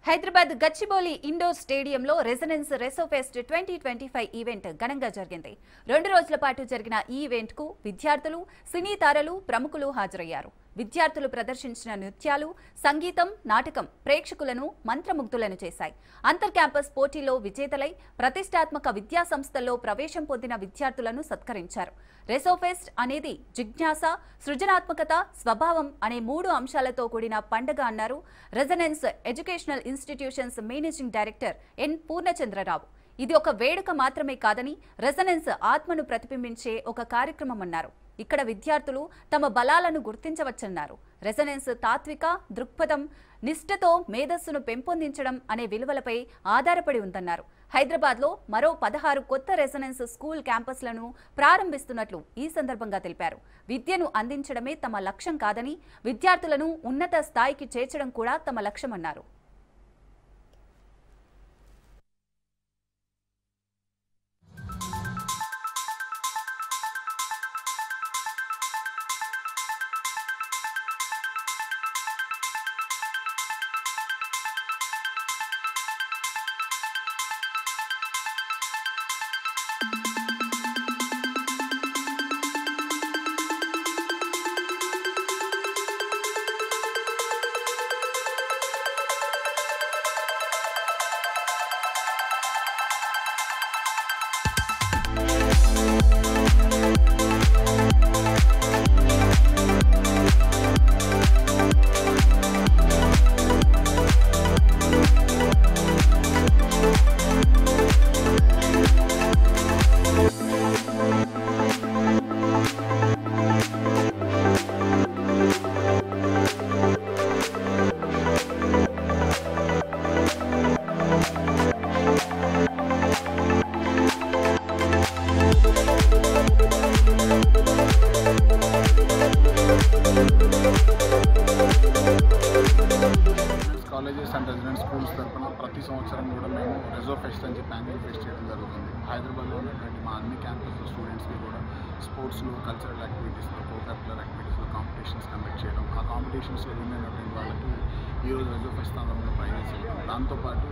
Hyderabad Gachibowli indoor స్టేడియంలో resonance రెసోఫెస్ట్ 2025 event ఘనంగా జరిగింది. 2 రోజుల పాటు జరిగిన ఈ ఈవెంట్ కు విద్యార్థులు, సినీ తారలు, ప్రముఖులు హాజరయ్యారు. విద్యార్థులు ప్రదర్శించిన నృత్యాలు, సంగీతం, నాటకం ప్రేక్షకులను మంత్రముగ్ధులను చేశాయి. అంతర్ క్యాంపస్ పోటీలో విజేతలై ప్రతిష్టాత్మక విద్యా సంస్థల్లో ప్రవేశం పొందిన విద్యార్థులను సత్కరించారు. రెసోఫెస్ట్ అనేది జిజ్ఞాస, సృజనాత్మకత, స్వభావం అనే 3 అంశాలతో కూడిన పండుగ అన్నారు resonance educational institutions managing director N Purnachandrarao. ఇది ఒక వేడుక మాత్రమే కాదని రెజొనెన్స్ ఆత్మను ప్రతిబింబించే ఒక కార్యక్రమం అన్నారు. ఇక్కడ విద్యార్థులు తమ బలాలను గుర్తించవచ్చన్నారు. రెజొనెన్స్ తాత్విక దృక్పథం, నిష్ఠతో మేధస్సును పెంపొందించడం అనే విలువలపై ఆధారపడి ఉందన్నారు. హైదరాబాద్లో మరో 16 కొత్త రెజొనెన్స్ స్కూల్ క్యాంపస్లను ప్రారంభిస్తున్నట్లు ఈ సందర్భంగా తెలిపారు. విద్యను అందించడమే తమ లక్ష్యం కాదని, విద్యార్థులను ఉన్నత స్థాయికి చేర్చడం కూడా తమ లక్ష్యమన్నారు. కాలేజెస్ అండ్ రెసిడెంట్ స్కూల్స్ తరఫున ప్రతి సంవత్సరం కూడా మేము రెజోఫెస్ట్ అని చెప్పి యాన్యువల్ ఫెస్ట్ చేయడం జరుగుతుంది. హైదరాబాద్లో ఉన్నటువంటి మా అన్ని క్యాంపస్ స్టూడెంట్స్కి కూడా స్పోర్ట్స్లో, కల్చరల్ యాక్టివిటీస్లో, కో-కరిక్యులర్ యాక్టివిటీస్లో కాంపిటీషన్స్ కండక్ట్ చేయడం, ఆ కాంపిటీషన్స్లో విన్ అయినటువంటి వాళ్ళకి ఈరోజు రెజోఫెస్ట్ స్థానంలో ప్రైజెస్ ఇవ్వడం. దాంతోపాటు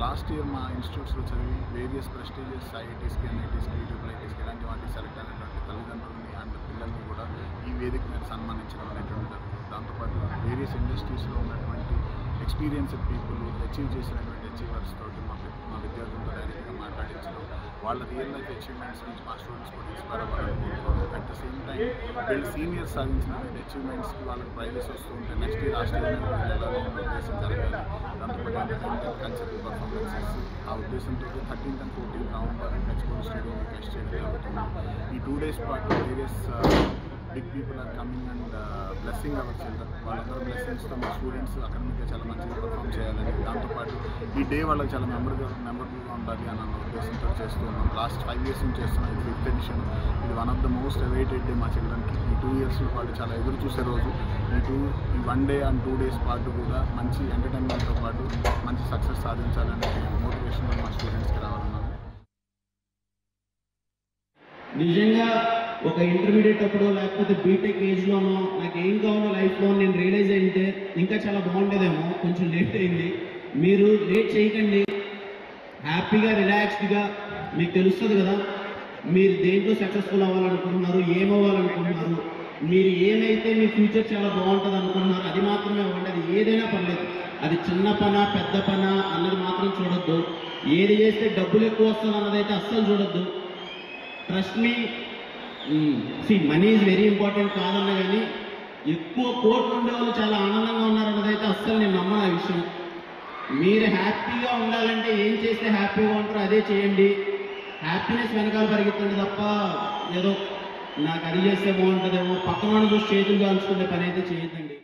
లాస్ట్ ఇయర్ మా ఇన్స్టిట్యూట్స్లో చదివి వేరియస్ ప్రెస్టీజియస్ ఐఐటీస్కి, ఎన్ఐటీస్కి, ట్రిపుల్ఐటీస్కి ఇలాంటి వాటికి సెలెక్ట్ అయినటువంటి తల్లిదండ్రులని అండ్ పిల్లల్ని కూడా ఈ వేదిక మీద సన్మానించడం అనేటువంటి జరుగుతుంది. దాంతోపాటు వేరియస్ ఇండస్ట్రీస్లో ఉన్నటువంటి ఎక్స్పీరియన్స్డ్ పీపుల్, అచీవ్ చేసినటువంటి అచీవర్స్ తోటి మా విద్యార్థులతో డైరెక్ట్గా మాట్లాడించడం, వాళ్ళ రియల్ లైఫ్ అచీవ్మెంట్స్ నుంచి మా స్టూడెంట్స్ కూడా ఇన్స్పైర్ అవ్వాలనుకుంటున్నాం. అట్ ద సేమ్ టైం వీళ్ళు సీనియర్స్ సాధించినటువంటి అచీవ్మెంట్స్కి వాళ్ళకి ప్రైజెస్ వస్తూ ఉంటాయి. నెక్స్ట్ ఇయర్ ఆస్ట్రేలియా వెళ్ళాలని ఉద్దేశం జరగాలి. దాంతోపాటు ఎంటర్టైన్మెంట్, కల్చరల్ పర్ఫార్మెన్సెస్, ఆ ఉద్దేశంతో 13th and 14th November Gachibowli stadium fest చేయడం జరుగుతుంది. ఈ 2 days పాటు various big people are coming and blessing our children. వాళ్ళందరూ బ్లెస్సింగ్స్తో మా స్టూడెంట్స్ అకాడమిక్గా చాలా మంచిగా పర్ఫామ్ చేయాలని, దాంతోపాటు ఈ డే వాళ్ళకి చాలా మెమరబుల్గా ఉండాలి అన్న ఉద్దేశంతో చేస్తూ ఉన్నాం. లాస్ట్ 5 years నుంచి చేస్తున్నాం. ఇది 5th edition. ఇది one of the most awaited day మా చిల్డ్రన్కి. ఈ 2 years వాళ్ళు చాలా ఎదురు చూసే రోజు. ఈ 1 day and 2 days పాటు కూడా మంచి ఎంటర్టైన్మెంట్తో పాటు మంచి సక్సెస్ సాధించాలనే మోటివేషన్ మా స్టూడెంట్స్కి రావాలన్నాను. నిజంగా ఒక ఇంటర్మీడియట్ అప్పుడు లేకపోతే బీటెక్ ఏజ్లోనో నాకు ఏం కావాలో లైఫ్లో నేను రియలైజ్ అయితే ఇంకా చాలా బాగుండేదేమో. కొంచెం లేట్ అయింది. మీరు లేట్ చేయకండి. హ్యాపీగా, రిలాక్స్డ్గా మీకు తెలుస్తుంది కదా మీరు దేంట్లో సక్సెస్ఫుల్ అవ్వాలనుకుంటున్నారు, ఏమవ్వాలనుకుంటున్నారు, మీరు ఏమైతే మీ ఫ్యూచర్ చాలా బాగుంటుంది అనుకుంటున్నారు అది మాత్రమే అవ్వండి. అది ఏదైనా పర్లేదు. అది చిన్న పనా పెద్ద పనా అన్నది మాత్రం చూడొద్దు. ఏది చేస్తే డబ్బులు ఎక్కువ వస్తుంది అన్నదైతే అస్సలు చూడొద్దు. Trust me. Money is very important కాదన్నా కానీ ఎక్కువ కోట్లు ఉండే వాళ్ళు చాలా ఆనందంగా ఉన్నారన్నదైతే అస్సలు నేను నమ్మను ఆ విషయం. మీరు హ్యాపీగా ఉండాలంటే ఏం చేస్తే హ్యాపీగా ఉంటారో అదే చేయండి. హ్యాపీనెస్ వెనకాల పరిగెత్తండి తప్ప ఏదో నాకు అది చేస్తే బాగుంటుందేమో పక్కన చూసి చేతులు కాల్చుకునే పని అయితే చేయొద్దండి.